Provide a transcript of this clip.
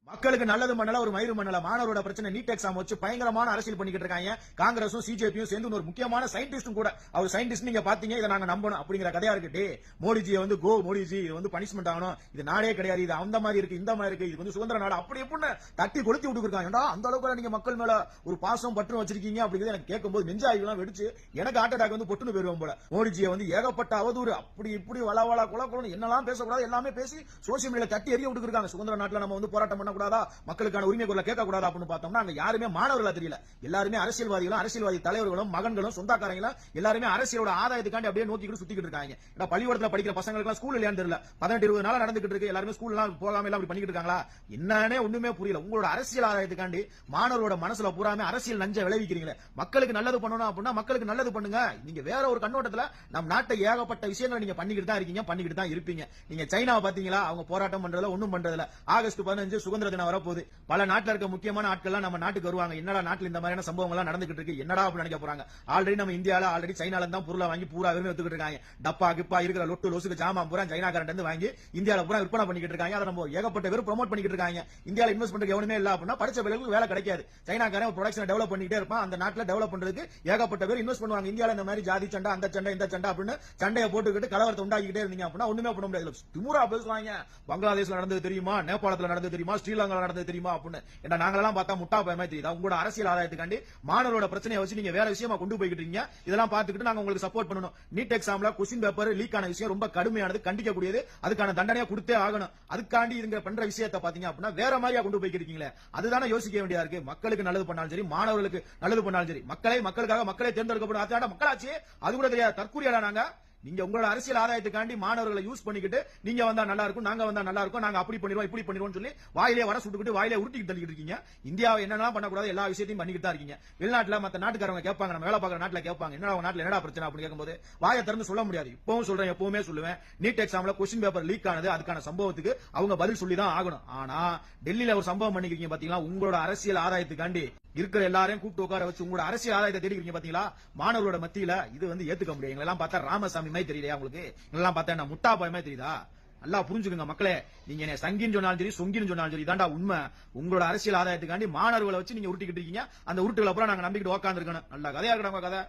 மக்களுக்கு நல்லது பண்ணல ஒரு மயிறு பண்ணல மாணவரோட பிரச்சனை நீட் எக்ஸாம் வச்சு பயங்கரமான அரசியல் பண்ணிக்கிட்டு இருக்காங்க. காங்கிரஸும் சிஜேபியும் சேர்ந்து ஒரு முக்கியமான சயின்டிஸ்டும் கூட அவர் சயின்டிஸ்ட் நீங்க பாத்தீங்க இதை நாங்க நம்பணும் அப்படிங்கிற கதையா இருக்கு. மோடிஜியை வந்து கோ மோடிஜி இது வந்து பனிஷ்மெண்ட் ஆகணும், இது நாடே கிடையாது, இது அந்த மாதிரி இருக்கு இந்த மாதிரி இருக்கு, இது வந்து சுதந்திர நாடு அப்படி எப்படின்னு தட்டி கொளுத்தி விட்டுருக்காங்க. அந்த அளவுக்கு நீங்க மக்கள் மேல ஒரு பாசம் பற்று வச்சிருக்கீங்க அப்படிங்கிறது எனக்கு கேட்கும்போது நெஞ்சாய்கெல்லாம் வெடிச்சு எனக்கு ஹார்ட் அட்டாக் வந்து பொட்டுன்னு போயிருவோம் போல. மோடிஜியை வந்து ஏகப்பட்ட அவதூறு அப்படி இப்படி வளவளா குளக்குளம் என்னெல்லாம் பேசக்கூடாது எல்லாமே பேசி சோசியல் மீடியா தட்டி எரிய விட்டுருக்காங்க. சுதந்திர நாட்டில் நம்ம வந்து போராட்டம் பண்ணக்கூடாதா, மக்களுக்கு உரிமை குரலை கேட்கக்கூடாது அப்படின்னு பார்த்தோம்னா அங்க யாருமே மாணவர்களா தெரியல. எல்லாருமே அரசியல்வாதிகளும் அரசியல்வாதி தலைவர்களும் மகன்களும் சொந்தக்காரங்களும் எல்லாருமே அரசியலோட ஆதாயத்துக்காண்டி அப்படியே நோக்கிட்டு சுத்திக்கிட்டு இருக்காங்க. பள்ளிக்கூடத்தில் படிக்கிற பசங்களுக்கு ஸ்கூல் இல்லையான்னு தெரியல. 18-20 நாள் நடந்துகிட்டு இருக்கு. எல்லாருமே ஸ்கூல் எல்லாம் போகாம எல்லாம் பண்ணிக்கிட்டு இருக்காங்களா என்னன்னே ஒண்ணுமே புரியல. உங்களோட அரசியல் ஆதாயத்துக்காண்டி மாணவரோட மனசுல பூராமே அரசியல் நஞ்ச விளைவிக்கிறீங்களே. மக்களுக்கு நல்லது பண்ணணும் அப்படின்னா மக்களுக்கு நல்லது பண்ணுங்க. நீங்க வேற ஒரு கண்ணோட்டத்துல நம் நாட்டை ஏகப்பட்ட விஷயங்களை நீங்க பண்ணிக்கிட்டு தான் இருக்கீங்க, பண்ணிக்கிட்டு தான் இருப்பீங்க. நீங்க சைனாவை பாத்தீங்களா, அவங்க போராட்டம் பண்றதுல ஒண்ணும் பண்றதுல. ஆகஸ்ட் 15 சுதந்திர தினம் வரப்போகுது. பல நாட்டில் இருக்க முக்கியமான ஆட்கள் நம்ம நாட்டுக்கு வருவாங்க. என்னடா நாட்டில் இந்த மாதிரியான சம்பவங்கள் எல்லாம் நடந்துகிட்டு இருக்கு, என்னடா அப்படி நினைக்க போறாங்க. ஆல்ரெடி நம்ம இந்தியால ஆல்ரெடி சைனால தான் பொருளை வாங்கி பூரா வித்துக்கிட்டு இருக்காங்க. டப்பா கிப்பா இருக்கிற லொட்டு லொசுக்கு ஜாமான் பூரா சைனாக்காரன் இருந்து வாங்கி இந்தியால பூரா விற்பனை பண்ணிக்கிட்டு இருக்காங்க. அதை நம்ம ஏகப்பட்ட பேர் ப்ரோமோட் பண்ணிக்கிட்டு இருக்காங்க. இந்தியால இன்வெஸ்ட்மெண்ட் எவனுமே இல்ல அப்படின்னா படிச்ச பிள்ளைகளுக்கு வேலை கிடைக்காது. சைனாக்காரன் ப்ரொடக்ஷன் டெவலப் பண்ணிக்கிட்டே இருப்பான். அந்த நாட்டில் டெவலப் பண்றதுக்கு ஏகப்பட்ட பேர் இன்வெஸ்ட் பண்ணுவாங்க. இந்தியால இந்த மாதிரி ஜாதி சண்டை அந்த சண்டை இந்த சண்டை அப்படின்னு சண்டையை போட்டுக்கிட்டு கலவரத்தை உண்டாக்கிட்டே இருந்தீங்க அப்படின்னா ஒண்ணுமே பண்ண முடியாது. திமுறா பேசுவாங்க. பங்களாதேஷ்ல நடந்தது தெரியுமா, நேபாளத்துல நடந்தது தெரியுமா, ஸ்ரீலங்கா நடந்தது தெரியுமா அப்படின்னு. நாங்களெல்லாம் பார்த்தா முட்டா பயமா தெரியுதா. உங்களோட அரசியல் ஆதாயத்துக்காண்டி மாணவரோட பிரச்சனையை வச்சு நீங்க வேற விஷயமா கொண்டு போய்கிட்டு இருக்கீங்க. இதெல்லாம் பார்த்துக்கிட்டு நாங்க உங்களுக்கு சப்போர்ட் பண்ணணும். நீட் எக்ஸாம்ல கொஸ்டின் பேப்பர் லீக் ஆன விஷயம் ரொம்ப கடுமையானது, கண்டிக்கக்கூடியது. அதுக்கான தண்டனையா கொடுத்தே ஆகணும். அதுக்காண்டி இதுங்க பண்ற விஷயத்தை பாத்தீங்க அப்படின்னா வேற மாதிரியா கொண்டு போய்க்கிட்டு இருக்கீங்களே. அதுதானே யோசிக்க வேண்டியதா இருக்கு. மக்களுக்கு நல்லது பண்ணாலும் சரி, மாணவர்களுக்கு நல்லது பண்ணாலும் சரி, மக்களுக்காக மக்களே தேர்ந்தெடுக்கப்படும் அதாட மக்களாட்சி. அது கூட தெரியாது தற்கூரியாடா நாங்க. நீங்க உங்களோட அரசியல் ஆதாயத்துக்காண்டி மாணவர்களை யூஸ் பண்ணிக்கிட்டு நீங்க வந்தா நல்லா இருக்கும், நாங்க வந்தா நல்லா இருக்கும், நாங்க அப்படி பண்ணிடுவோம் இப்படி பண்ணிடுவோம் சொல்லி வாயிலே வர சுட்டுக்கிட்டு வாயிலே உருட்டிக்கிட்டு தள்ளிக்கிட்டு இருக்கீங்க. இந்தியாவை என்னெல்லாம் பண்ணக்கூடாது எல்லா விஷயத்தையும் பண்ணிக்கிட்டு தான் இருக்கீங்க. வெளிநாட்டுல மத்த நாட்டுக்காரங்க கேட்பாங்க, நம்ம வேலை பார்க்குற நாட்டுல கேட்பாங்க, என்னடா நாட்டுல என்னடா பிரச்சனை அப்படின்னு கேட்கும்போது வாயை திறந்து சொல்ல முடியாது. இப்பவும் சொல்றேன், எப்பவுமே சொல்லுவேன், நீட் எக்ஸாம்ல கொஸ்டின் பேப்பர் லீக் ஆனது அதுக்கான சம்பவத்துக்கு அவங்க பதில் சொல்லி தான் ஆகணும். ஆனா டெல்லியில ஒரு சம்பவம் பண்ணிக்கிறீங்க பாத்தீங்களா, உங்களோட அரசியல் ஆதாயத்துக்காண்டி இருக்கிற எல்லாரையும் கூப்பிட்டு உட்கார வச்சு உங்களோட அரசியல் ஆதாயத்தை தேடிக்கிறீங்க பாத்தீங்களா மாணவர்களோட மத்தியில. இது வந்து ஏத்துக்க முடியாது. எங்களெல்லாம் பார்த்தா ராமசாமி மாதிரி தெரியலையா உங்களுக்கு? எல்லாம் பார்த்தா என்ன முட்டா பயமா தெரியுதா? நல்லா புரிஞ்சுக்கோங்க மக்களே. நீங்க என்ன சங்கின்னு சொன்னாலும் சரி சொங்கின்னு சொன்னாலும் சரி இதாண்டா உண்மை. உங்களோட அரசியல் ஆதாயத்துக்காண்டி மாணவர்களை வச்சு நீங்க உருட்டிக்கிட்டு இருக்கீங்க. அந்த உருட்டுகளை அப்புறம் நாங்க நம்பிக்கிட்டு உட்கார்ந்து இருக்கணும். நல்ல கதையா இருக்கணும் கதை.